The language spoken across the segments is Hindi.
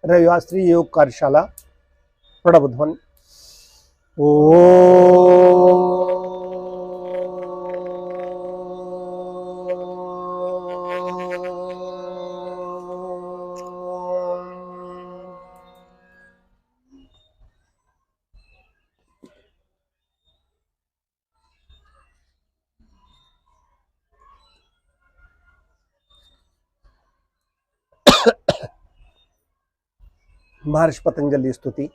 रविवार श्री योग कार्यशाला प्रणव ध्वनि। ओ महर्षि पतंजलि स्तुति।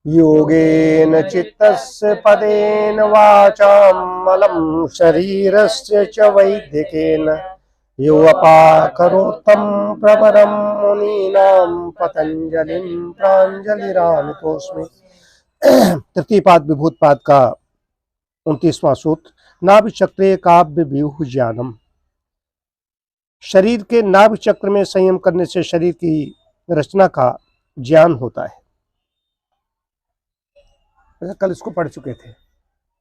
योगेन चित्तस्य पदेन वाचां मलं शरीरस्य च वैद्यकेन योऽपाकरोत्तं प्रवरं मुनीनां पतंजलिं प्राञ्जलिरानतोऽस्मि। तृतीय पाद विभूत पाद का 29वां सूत्र। नाभि चक्रे काव्य व्यूह ज्ञानम। शरीर के नाभि चक्र में संयम करने से शरीर की रचना का ज्ञान होता है। कल इसको पढ़ चुके थे।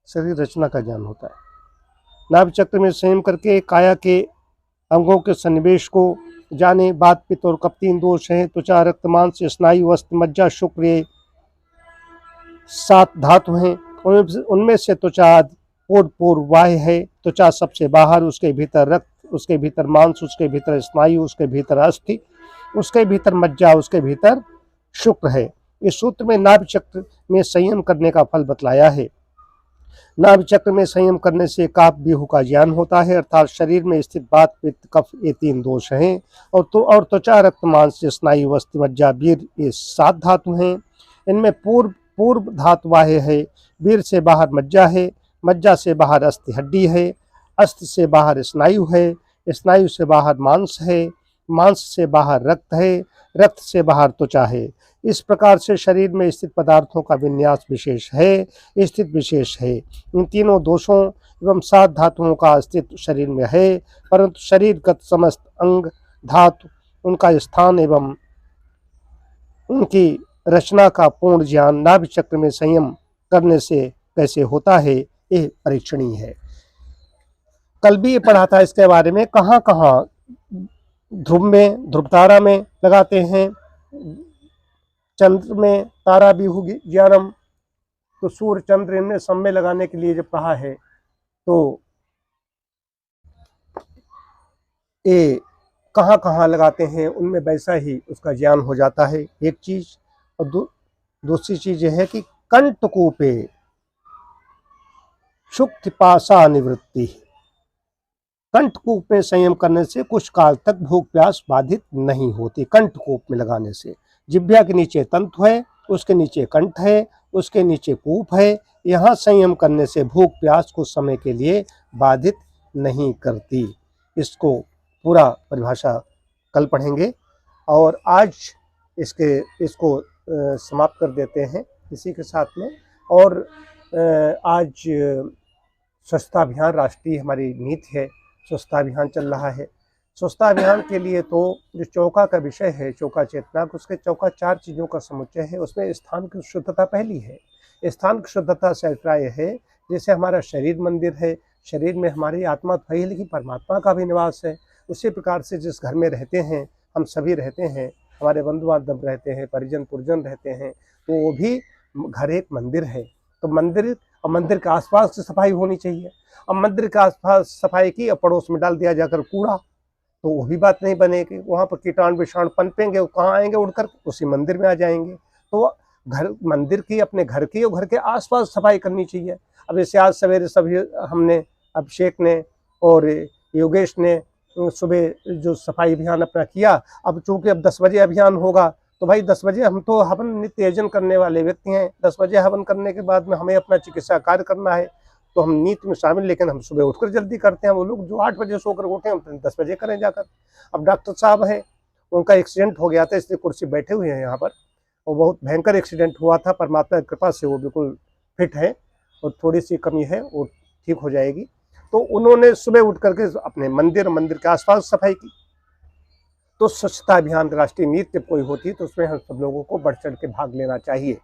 शरीर रचना का ज्ञान होता है। नाभि चक्र में संयम करके काया के अंगों के सन्निवेश को जाने। बात पित्त और कफ 3 दोष हैं। त्वचा, रक्त, मांस, स्नायु, अस्थि, मज्जा, शुक्र, ये 7 धातु हैं। उनमें से त्वचा पूर्व बाह्य है। त्वचा सबसे बाहर, उसके भीतर रक्त, उसके भीतर मांस, उसके भीतर स्नायु, उसके भीतर अस्थि, उसके भीतर मज्जा, उसके भीतर शुक्र है। इस सूत्र में नाभि चक्र में संयम करने का फल बतलाया है। नाभि चक्र में संयम करने से काव्य व्यूह का ज्ञान होता है, अर्थात शरीर में स्थित बात पित्त कफ ये 3 दोष हैं। और त्वचा, रक्त, मांस, स्नायु, अस्थि, मज्जा, वीर ये 7 धातु हैं। इनमें पूर्व धातु बाह्य है। वीर से बाहर मज्जा है। मज्जा से बाहर अस्थि हड्डी है। अस्थि से बाहर स्नायु है। स्नायु से बाहर मांस है। मांस से बाहर रक्त है। रक्त से बाहर त्वचा है। इस प्रकार से शरीर में स्थित पदार्थों का विन्यास विशेष है, स्थित विशेष है। इन तीनों दोषों एवं 7 धातुओं का अस्तित्व शरीर में है, परंतु शरीरगत समस्त अंग धातु, उनका स्थान एवं उनकी रचना का पूर्ण ज्ञान नाभि चक्र में संयम करने से कैसे होता है, यह परीक्षणीय है। कल भी ये पढ़ा था इसके बारे में। कहाँ कहाँ ध्रुव में, ध्रुव तारा में लगाते हैं, चंद्र में तारा व्यूह ज्ञानम, तो सूर्य चंद्र इनमें सब में लगाने के लिए जब कहा है तो ये कहाँ कहाँ लगाते हैं उनमें वैसा ही उसका ज्ञान हो जाता है, एक चीज। और दूसरी चीज यह है कि कंटकूपे शुक्तिपाशा निवृत्ति। कंठकूप में संयम करने से कुछ काल तक भूख प्यास बाधित नहीं होती। कंठकूप में लगाने से जिह्वा के नीचे तंतु है, उसके नीचे कंठ है, उसके नीचे कूप है। यहाँ संयम करने से भूख प्यास कुछ समय के लिए बाधित नहीं करती। इसको पूरा परिभाषा कल पढ़ेंगे और आज इसको समाप्त कर देते हैं इसी के साथ में। और आज स्वच्छता अभियान राष्ट्रीय हमारी नीति है, स्वच्छता अभियान चल रहा है। स्वच्छता अभियान के लिए तो जो चौका का विषय है, चौका चेतना, उसके चौका 4 चीज़ों का समुच्चय है। उसमें स्थान की शुद्धता पहली है। स्थान की शुद्धता से अभिप्राय है जैसे हमारा शरीर मंदिर है, शरीर में हमारी आत्मा तो है लेकिन परमात्मा का भी निवास है। उसी प्रकार से जिस घर में रहते हैं, हम सभी रहते हैं, हमारे बंधु बांधव रहते हैं, परिजन पुरजन रहते हैं, तो वो भी घर एक मंदिर है। तो मंदिर और मंदिर के आसपास की सफाई होनी चाहिए। अब मंदिर के आसपास सफाई की और पड़ोस में डाल दिया जाकर कूड़ा, तो वो भी बात नहीं बनेगी। वहाँ पर कीटाणु विषाणु पनपेंगे, वो कहाँ आएंगे, उड़कर उसी मंदिर में आ जाएंगे। तो घर, मंदिर की, अपने घर की और घर के आसपास सफाई करनी चाहिए। अब जैसे आज सवेरे सभी हमने, अभिषेक ने और योगेश ने सुबह जो सफाई अभियान अपना किया। अब चूंकि अब 10 बजे अभियान होगा तो भाई 10 बजे हम तो हवन नित्य आयोजन करने वाले व्यक्ति हैं। 10 बजे हवन करने के बाद में हमें अपना चिकित्सा कार्य करना है, तो हम नीति में शामिल, लेकिन हम सुबह उठकर जल्दी करते हैं। वो लोग जो 8 बजे सोकर उठे हम 10 बजे करें जाकर। अब डॉक्टर साहब हैं, उनका एक्सीडेंट हो गया था, इसलिए कुर्सी बैठे हुए हैं यहाँ पर, और बहुत भयंकर एक्सीडेंट हुआ था। परमात्मा की कृपा से वो बिल्कुल फिट है और थोड़ी सी कमी है, वो ठीक हो जाएगी। तो उन्होंने सुबह उठ करके अपने मंदिर के आसपास सफाई की। तो स्वच्छता अभियान राष्ट्रीय नीति जब कोई होती है तो उसमें हम सब लोगों को बढ़ चढ़ के भाग लेना चाहिए।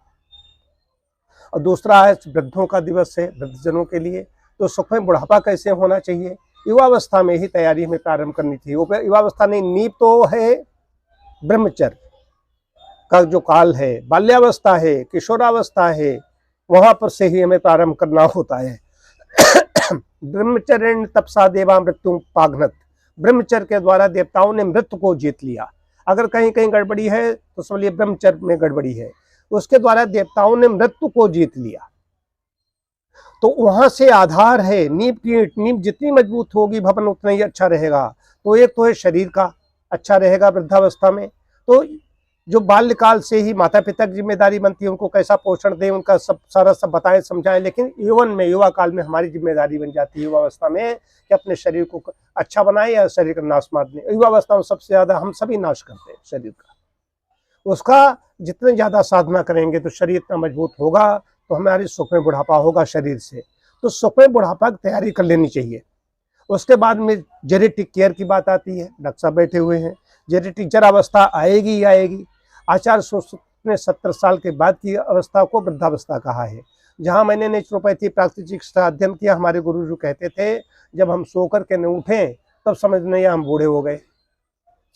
और दूसरा है वृद्धों का दिवस है, वृद्धजनों के लिए। तो सुख में बुढ़ापा कैसे होना चाहिए, युवावस्था में ही तैयारी हमें प्रारंभ करनी थी। युवावस्था नहीं, नींव तो है ब्रह्मचर्य। का जो काल है, बाल्यावस्था है, किशोरावस्था है, वहां पर से ही हमें प्रारंभ करना होता है। ब्रह्मचर्य तपसा देवा मृत्यु पाघ्नत, ब्रह्मचर्य के द्वारा देवताओं ने मृत्यु को जीत लिया। अगर कहीं कहीं गड़बड़ी है तो समझिए ब्रह्मचर्य में गड़बड़ी है, उसके द्वारा देवताओं ने मृत्यु को जीत लिया। तो वहां से आधार है, नींव की नींव जितनी मजबूत होगी भवन उतना ही अच्छा रहेगा। तो एक तो है शरीर का अच्छा रहेगा वृद्धावस्था में, तो जो बाल्यकाल से ही माता पिता की जिम्मेदारी बनती है उनको कैसा पोषण दें, उनका सब सारा सब बताएं समझाएं। लेकिन यौवन में, युवा काल में हमारी जिम्मेदारी बन जाती है युवावस्था में कि अपने शरीर को अच्छा बनाएं या शरीर का नाश मार दें। युवावस्था में सबसे ज्यादा हम सभी नाश करते हैं शरीर का। उसका जितने ज्यादा साधना करेंगे तो शरीर इतना मजबूत होगा, तो हमारी सुख में बुढ़ापा होगा शरीर से। तो सुख में बुढ़ापा की तैयारी कर लेनी चाहिए। उसके बाद में जेनेटिक केयर की बात आती है, डॉक्टर साहब बैठे हुए हैं। जेनेटिक जड़ अवस्था आएगी ही आएगी। आचार्य सूत्र ने 70 साल के बाद की अवस्था को वृद्धावस्था कहा है। जहां मैंने नेचुरोपैथी प्राकृतिक चिकित्सा अध्ययन किया, हमारे गुरुजी कहते थे जब हम सोकर के न उठें तब समझ नहीं हम बूढ़े हो गए।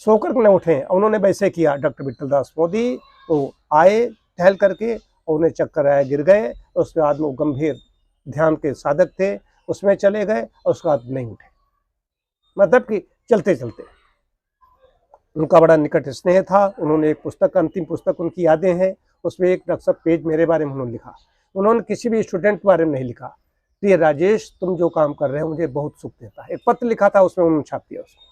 सोकर के न उठें, उन्होंने वैसे किया। डॉक्टर विट्ठल दास मोदी तो आए टहल करके, उन्हें चक्कर आया, गिर गए। उसके बाद वो गंभीर ध्यान के साधक थे, उसमें चले गए और उसके बाद नहीं उठे। मतलब कि चलते चलते उनका बड़ा निकट स्नेह था। उन्होंने एक पुस्तक, अंतिम पुस्तक उनकी यादें हैं, उसमें एक डॉक्टर साहब पेज मेरे बारे में उन्होंने लिखा। उन्होंने किसी भी स्टूडेंट के बारे में नहीं लिखा। प्रिय राजेश, तुम जो काम कर रहे हो मुझे बहुत सुख देता है। एक पत्र लिखा था, उसमें उन्होंने छाप दिया उसको।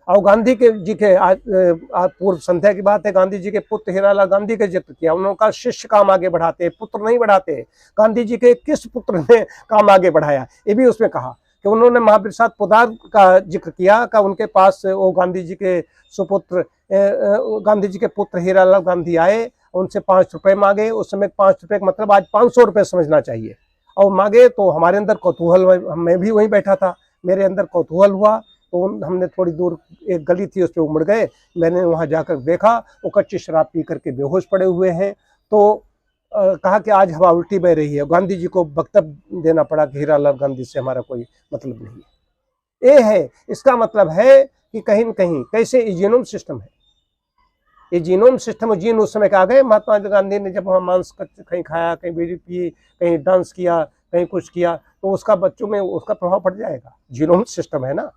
और गांधी के जी के आज पूर्व संध्या की बात है, गांधी जी के पुत्र हीरालाल गांधी का जिक्र किया। उन्होंने कहा शिष्य काम आगे बढ़ाते, पुत्र नहीं बढ़ाते। गांधी जी के किस पुत्र ने काम आगे बढ़ाया, ये भी उसमें कहा कि उन्होंने महावीर प्रसाद पोद्दार का जिक्र किया कि उनके पास वो गांधी जी के सुपुत्र, गांधी जी के पुत्र हीरालाल गांधी आए, उनसे 5 रुपए मांगे। उस समय 5 रुपए का मतलब आज 500 रुपए समझना चाहिए। और मांगे तो हमारे अंदर कौतूहल, मैं भी वहीं बैठा था, मेरे अंदर कौतूहल हुआ। तो हमने थोड़ी दूर एक गली थी, उस पर उमड़ गए। मैंने वहां जाकर देखा वो कच्ची शराब पी करके बेहोश पड़े हुए हैं। तो कहा कि आज हवा उल्टी बह रही है। गांधी जी को वक्तव्य देना पड़ा कि हीरालाल गांधी से हमारा कोई मतलब नहीं है। ये है, इसका मतलब है कि कहीं न कहीं कैसे ये जीनोम सिस्टम है, ये जीनोम सिस्टम। जीन उस समय आ गए। महात्मा गांधी ने जब वहाँ मांस कहीं खाया, कहीं बीड़ी पी, कहीं डांस किया, कहीं कुछ किया, तो उसका बच्चों में उसका प्रभाव पड़ जाएगा। जीनोम सिस्टम है ना।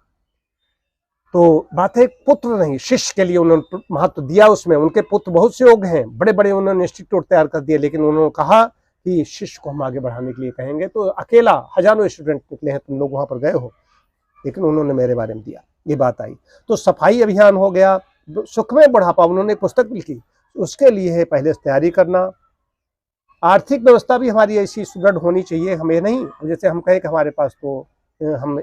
तो बात है पुत्र नहीं, शिष्य के लिए उन्होंने महत्व दिया। उसमें उनके पुत्र बहुत से योग हैं, बड़े बड़े उन्होंने इंस्टीट्यूट तैयार कर दिए। लेकिन उन्होंने कहा कि शिष्य को हम आगे बढ़ाने के लिए कहेंगे। तो अकेला हजारों स्टूडेंट निकले हैं, तुम लोग वहां पर गए हो, लेकिन उन्होंने मेरे बारे में दिया। ये बात आई। तो सफाई अभियान हो गया, सुख में बुढ़ापा, उन्होंने पुस्तक लिखी। उसके लिए है पहले तैयारी करना। आर्थिक व्यवस्था भी हमारी ऐसी सुदृढ़ होनी चाहिए। हमें नहीं जैसे हम कहें कि हमारे पास तो हम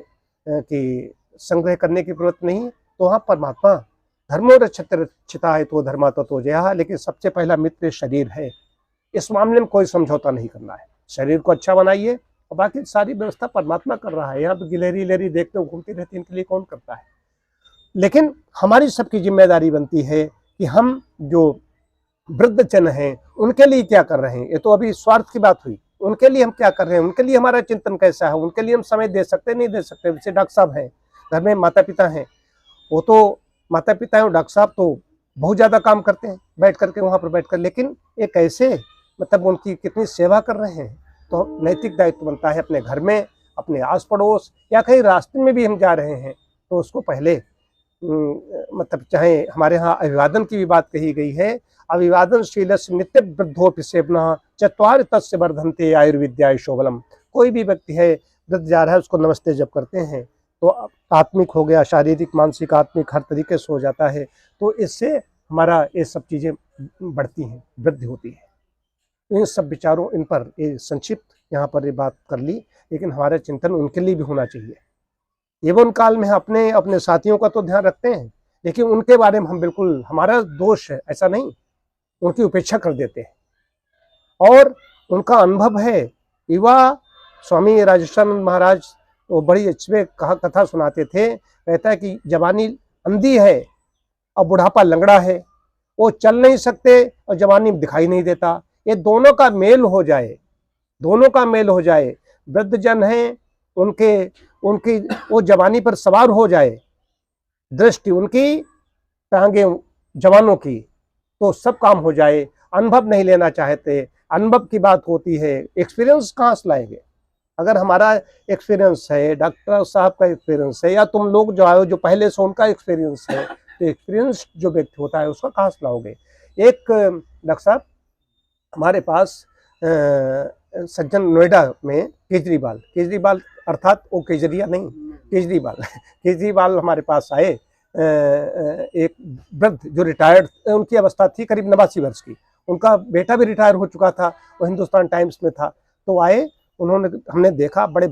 कि संग्रह करने की जरूरत नहीं, तो वहाँ परमात्मा धर्मो रक्षिता है तो धर्मा तो जया। लेकिन सबसे पहला मित्र शरीर है, इस मामले में कोई समझौता नहीं करना है। शरीर को अच्छा बनाइए और बाकी सारी व्यवस्था परमात्मा कर रहा है। यहाँ तो गिलहरी लहरी देखते हो घूमती रहती है, इनके लिए कौन करता है। लेकिन हमारी सबकी जिम्मेदारी बनती है कि हम जो वृद्धजन हैं उनके लिए क्या कर रहे हैं। ये तो अभी स्वार्थ की बात हुई, उनके लिए हम क्या कर रहे हैं, उनके लिए हमारा चिंतन कैसा है, उनके लिए हम समय दे सकते नहीं दे सकते। जैसे डॉक्टर साहब हैं, घर में माता पिता हैं, वो तो माता पिता हैं और डॉक्टर साहब तो बहुत ज़्यादा काम करते हैं बैठ करके वहाँ पर बैठ कर। लेकिन ये कैसे, मतलब उनकी कितनी सेवा कर रहे हैं। तो नैतिक दायित्व बनता है अपने घर में, अपने आस पड़ोस, या कहीं रास्ते में भी हम जा रहे हैं तो उसको पहले मतलब चाहे हमारे यहाँ अभिवादन की भी बात कही गई है। अभिवादनशील नित्य वृद्धोपि सेवना चत्वार तस्य वर्धन्ते आयुर्विद्या शोभलम। कोई भी व्यक्ति है वृद्ध जा रहा है, उसको नमस्ते जब करते हैं तो आत्मिक हो गया, शारीरिक मानसिक आत्मिक हर तरीके से हो जाता है। तो इससे हमारा ये सब चीज़ें बढ़ती हैं, वृद्धि होती है। इन सब विचारों, इन पर ये संक्षिप्त यहाँ पर ये बात कर ली। लेकिन हमारा चिंतन उनके लिए भी होना चाहिए। यौवन काल में अपने अपने साथियों का तो ध्यान रखते हैं, लेकिन उनके बारे में हम बिल्कुल, हमारा दोष है ऐसा नहीं, उनकी उपेक्षा कर देते हैं। और उनका अनुभव है। युवा स्वामी राजेशानंद महाराज वो बड़ी अच्छे कथा सुनाते थे। कहता है कि जवानी अंधी है और बुढ़ापा लंगड़ा है, वो चल नहीं सकते और जवानी दिखाई नहीं देता। ये दोनों का मेल हो जाए, दोनों का मेल हो जाए। वृद्ध जन हैं, उनकी वो जवानी पर सवार हो जाए, दृष्टि उनकी टांगे जवानों की, तो सब काम हो जाए, अनुभव नहीं लेना चाहते, अनुभव की बात होती है, एक्सपीरियंस कहाँ से लाएंगे? अगर हमारा एक्सपीरियंस है, डॉक्टर साहब का एक्सपीरियंस है, या तुम लोग जो आए जो पहले से उनका एक्सपीरियंस है, तो एक्सपीरियंस जो व्यक्ति होता है उसका कहाँ से लाओगे? एक डॉक्टर साहब हमारे पास सज्जन नोएडा में केजरीवाल अर्थात वो केजरिया नहीं, केजरीवाल केजरीवाल हमारे पास आए। एक वृद्ध जो रिटायर्ड, उनकी अवस्था थी करीब 89 वर्ष की, उनका बेटा भी रिटायर हो चुका था, वो हिंदुस्तान टाइम्स में था। तो आए, उन्होंने, हमने देखा बड़े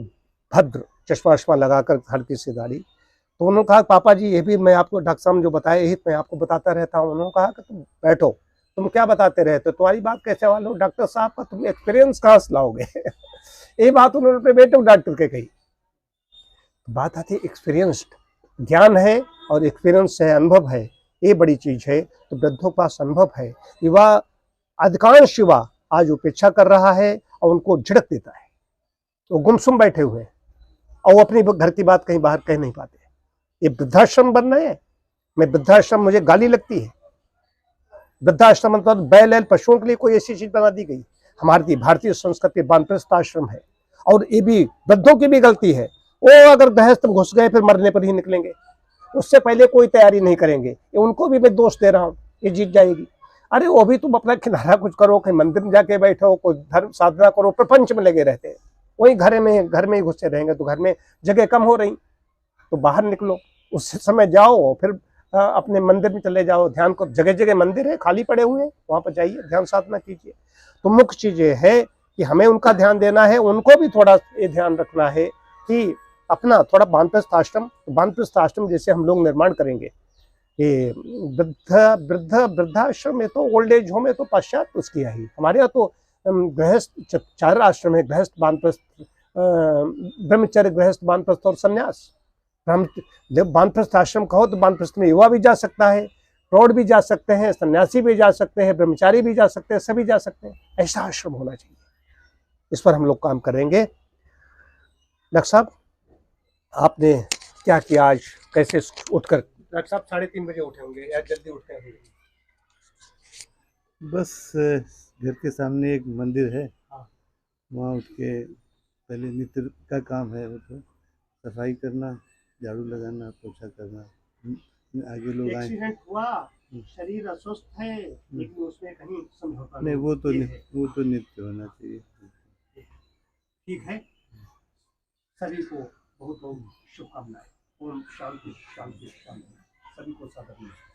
भद्र चश्मा वश्मा लगाकर हल्की सी दाढ़ी। तो उन्होंने कहा पापा जी ये भी मैं आपको डॉक्टर साहब जो बताए यही मैं आपको बताता रहता हूँ। उन्होंने कहा कि तुम बैठो, तुम क्या बताते रहते हो, तुम्हारी बात कैसे मालूम डॉक्टर साहब का, तुम एक्सपीरियंस कहाँ से लाओगे? ये बात उन्होंने अपने बेटे डॉक्टर के कही। बात आती है एक्सपीरियंस्ड, ज्ञान है और एक्सपीरियंस है, अनुभव है, ये बड़ी चीज है। तो वृद्धों के पास अनुभव है, युवा, अधिकांश युवा आज उपेक्षा कर रहा है और उनको झिड़क देता है, वो गुमसुम बैठे हुए हैं और वो अपनी घर की बात कहीं बाहर कह नहीं पाते। ये वृद्धाश्रम बन रहे हैं। मैं वृद्धाश्रम, मुझे गाली लगती है। वृद्धाश्रम मतलब बैल एल पशुओं के लिए कोई ऐसी चीज बना दी गई? हमारी भारतीय संस्कृति वानप्रस्थ आश्रम है, और ये भी वृद्धों की भी गलती है। वो अगर गृहस्थ में घुस गए फिर मरने पर ही निकलेंगे, उससे पहले कोई तैयारी नहीं करेंगे। ये उनको भी मैं दोष दे रहा हूँ, ये जीत जाएगी। अरे वो भी तुम अपना किनारा कुछ करो, कहीं मंदिर में जाके बैठो, कोई धर्म साधना करो, प्रपंच में लगे रहते हैं। वही घर में ही घुसे रहेंगे तो घर में जगह कम हो रही, तो बाहर निकलो, उस समय जाओ, फिर अपने मंदिर में चले जाओ, ध्यान को, जगह जगह मंदिर है खाली पड़े हुए हैं, वहां पर जाइए, ध्यान साधना कीजिए। तो मुख्य चीज ये है कि हमें उनका ध्यान देना है, उनको भी थोड़ा ये ध्यान रखना है कि अपना थोड़ा वानप्रस्थ आश्रम जैसे हम लोग निर्माण करेंगे कि वृद्धाश्रम में तो, ओल्ड एज होम में तो पाश्चात्य उसकी है ही। हमारे यहाँ तो गृहस्थ 4 आश्रम है, गृहस्थ, वानप्रस्थ, ब्रह्मचर्य, गृहस्थ, वानप्रस्थ और संन्यास। हम जब वानप्रस्थ आश्रम कहो तो वानप्रस्थ में युवा भी जा सकता है, प्रौढ़ भी जा सकते हैं, सन्यासी भी जा सकते हैं, ब्रह्मचारी भी जा सकते हैं, सभी जा सकते हैं। ऐसा आश्रम होना चाहिए। इस पर हम लोग काम करेंगे। डॉक्टर साहब आपने क्या किया आज, कैसे उठकर? डॉक्टर साहब 3:30 बजे उठे होंगे या जल्दी उठे होंगे? बस घर के सामने एक मंदिर है, हाँ। वहाँ उठ के पहले नित्य का काम है, वो तो सफाई करना, झाड़ू लगाना, पोछा करना। आगे लोग आए। एक्सीडेंट हुआ, शरीर अस्वस्थ है, लेकिन उसमें कहीं समझौता नहीं, वो तो है। वो तो नित्य होना चाहिए। ठीक है, सभी को बहुत बहुत शुभकामनाएं। ओम शांति शांति शांति। सभी को सादर नमस्कार।